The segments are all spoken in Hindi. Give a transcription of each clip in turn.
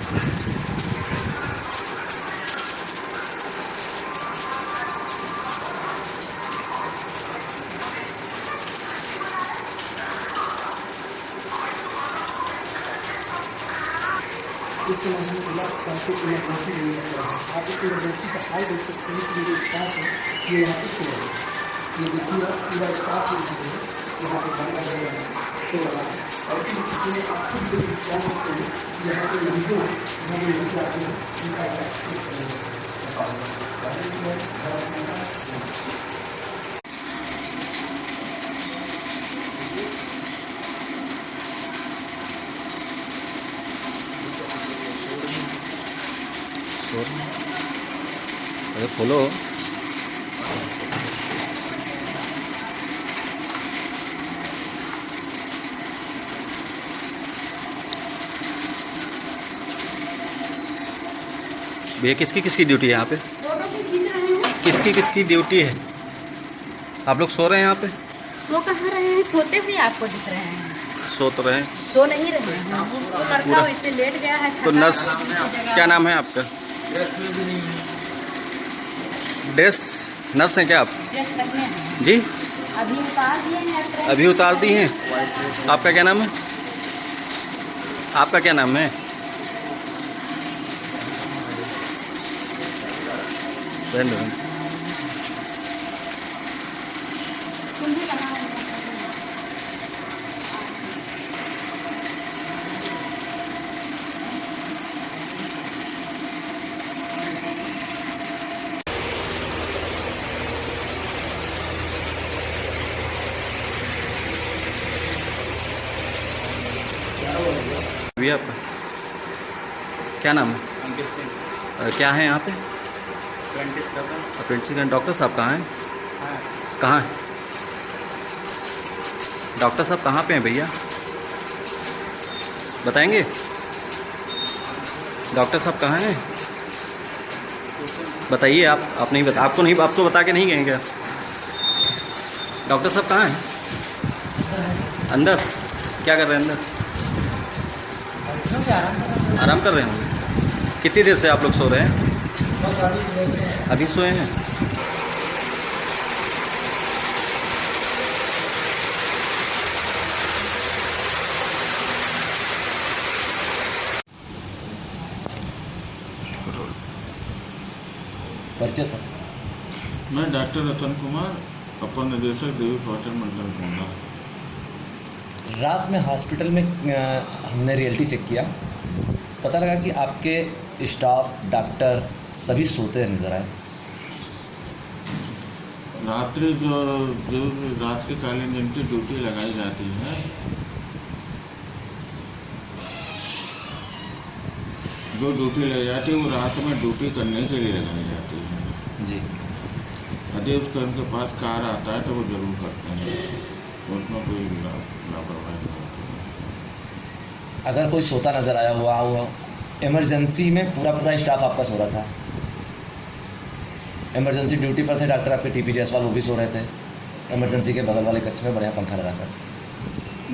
इस समय हम जिला ट्रैफिक इमरजेंसी नहीं लग रहा है। आप इस इमरजेंसी का हाल देख सकते हैं कि ये स्टाफ है ये यहाँ पे सो रहा है। ये देखिए आप पूरा स्टाफ यहाँ पे बंद कर रहा है, सो रहा है। और इसी स्थिति में आप खुद देख सकते हैं यहाँ पे लोगों यहाँ पे लोग आते हैं उनका अरे खोलो। भैया किसकी ड्यूटी है यहाँ पे? किसकी ड्यूटी है? आप लोग सो रहे हैं यहाँ पे? सो कहाँ रहे हैं, सोते हुए आपको दिख रहे हैं। सो तो रहे हैं, सो नहीं रहे हैं। वो लड़का वैसे लेट गया है। तो नर्स क्या नाम है आपका? ड्रेस नर्स हैं क्या आप? ड्रेस रखने हैं जी, अभी उतार दिए हैं। अभी उतार दी हैं। आपका क्या नाम है? आपका क्या नाम है? भैया आपका क्या नाम है? क्या है यहाँ पे? अप्रेंटिस। डॉक्टर साहब कहाँ हैं? कहाँ हैं डॉक्टर साहब? कहाँ पे हैं भैया, बताएंगे? डॉक्टर साहब कहाँ हैं बताइए। आप नहीं बता, आपको नहीं, आप तो बता के नहीं गए क्या? डॉक्टर साहब कहाँ हैं? अंदर क्या कर रहे हैं? अंदर आराम कर रहे हैं। कितनी देर से आप लोग सो रहे हैं? अभी सोए हैं। परिचय सर। मैं डॉक्टर रतन कुमार, अपर निदेशक देवी प्रवचन मंडल गोंडा। रात में हॉस्पिटल में हमने रियलिटी चेक किया, पता लगा कि आपके स्टाफ डॉक्टर सभी सोते नजर आए। रात्रि जो रात के कालीन जिनकी ड्यूटी लगाई जाती है, जो ड्यूटी लगाई जाती है वो रात में ड्यूटी करने के लिए लगाई जाती है जी। यदि उसका उनके पास कार आता है तो वो जरूर करते हैं, उसमें कोई लापरवाही नहीं होती है। अगर कोई सोता नजर आया हुआ इमरजेंसी में पूरा स्टाफ आपका सो रहा था। इमरजेंसी ड्यूटी पर थे डॉक्टर आपके टीपी जायसवाल, वो भी सो रहे थे इमरजेंसी के बगल वाले कक्ष में बढ़िया पंखा लगाकर।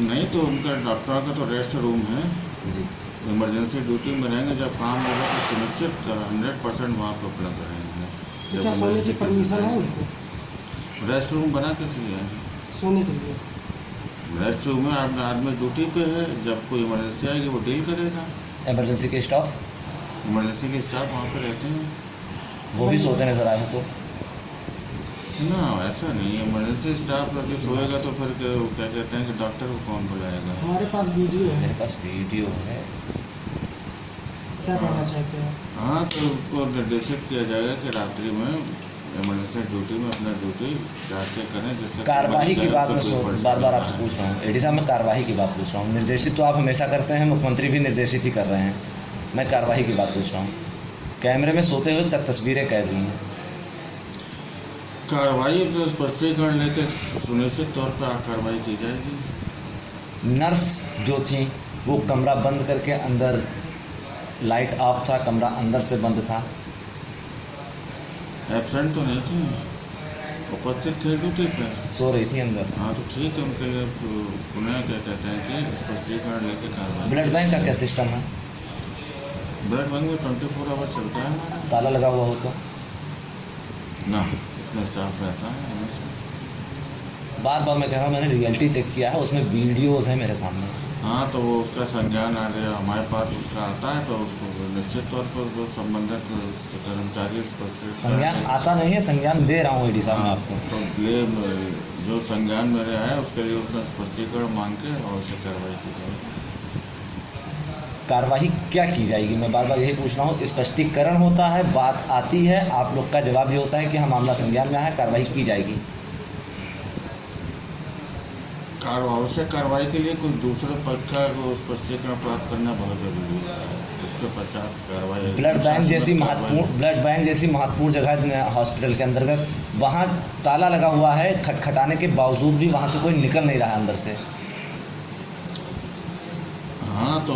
नहीं तो उनका डॉक्टर का तो रेस्ट रूम है जी। इमरजेंसी ड्यूटी में रहेंगे, जब काम होगा तो सुनिश्चित 100% वहाँ पर उपलब्ध रहेंगे। तो क्या सोने की परमिशन है उनको? रेस्ट रूम बना कैसे लिया है? सोने के लिए रेस्ट रूम में आप आदमी ड्यूटी पे है, जब कोई इमरजेंसी आएगी वो डील करेगा। इमरजेंसी के स्टाफ इमरजेंसी के स्टाफ वहाँ पे रहते हैं, वो भी सोते नजर आए हैं तो? ना ऐसा नहीं है। इमरजेंसी स्टाफ अगर सोएगा तो फिर क्या कहते हैं कि डॉक्टर को कौन बुलाएगा? हमारे पास वीडियो है। मेरे पास वीडियो है। क्या कहना चाहते हैं? हाँ, तो उसको निर्देशित किया जाएगा कि रात्रि में इमरजेंसी ड्यूटी में अपना ड्यूटी जाके करें, जिससे कार्रवाई की बात मैं बार बार आपसे पूछ रहा हूँ एडी साहब, मैं कार्रवाई की बात पूछ रहा हूँ। निर्देशित तो आप हमेशा करते हैं, मुख्यमंत्री भी निर्देशित ही कर रहे हैं, मैं कार्रवाई की बात पूछ रहा हूँ। कैमरे में सोते हुए तक तस्वीरें कैद हुई हैं। कार्रवाई तो स्पष्टीकरण लेकर सुनिश्चित तौर पर कार्रवाई की जाएगी। नर्स जो थी वो कमरा बंद करके अंदर, लाइट ऑफ था, कमरा अंदर से बंद था। एबसेंट तो नहीं थी, उपस्थित थे ड्यूटी पे, सो रही थी अंदर। हाँ तो ठीक है, उनके लिए पुनः क्या कहते हैं कि स्पष्टीकरण लेके कार्रवाई। ब्लड बैंक का क्या सिस्टम है? ब्लड बैंक में 24 आवर चलता है ना? ताला लगा हुआ हो तो ना, इसमें स्टाफ रहता है हमेशा। बार बार मैं कह रहा हूँ, मैंने रियलिटी चेक किया है, उसमें वीडियोस है मेरे सामने। हाँ, तो वो उसका संज्ञान आ गया हमारे पास, उसका आता है तो उसको निश्चित तौर पर जो संबंधित कर्मचारी संज्ञान आता नहीं है, संज्ञान दे रहा हूँ ईडी साहब मैं आपको। तो ये जो संज्ञान मेरे है उसके लिए उसने स्पष्टीकरण मांग के और उसे कार्रवाई की जाएगी। कार्रवाई क्या की जाएगी, मैं बार बार यही पूछ रहा हूँ। स्पष्टीकरण होता है, बात आती है, आप लोग का जवाब ये होता है कि हाँ मामला संज्ञान में है, कार्रवाई की जाएगी। आवश्यक कार्रवाई के लिए कुछ दूसरे पक्ष का स्पष्टीकरण प्राप्त करना बहुत जरूरी है। उसके पश्चात कार्रवाई। ब्लड बैंक जैसी महत्वपूर्ण जगह हॉस्पिटल के अंतर्गत, वहाँ ताला लगा हुआ है, खटखटाने के बावजूद भी वहाँ से कोई निकल नहीं रहा है अंदर से। हाँ, तो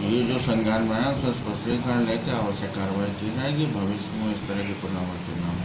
ये जो संज्ञान में है उसमें स्पष्टीकरण लेकर आवश्यक कार्रवाई की जाएगी। भविष्य में इस तरह की पुनरावृत्ति न हो।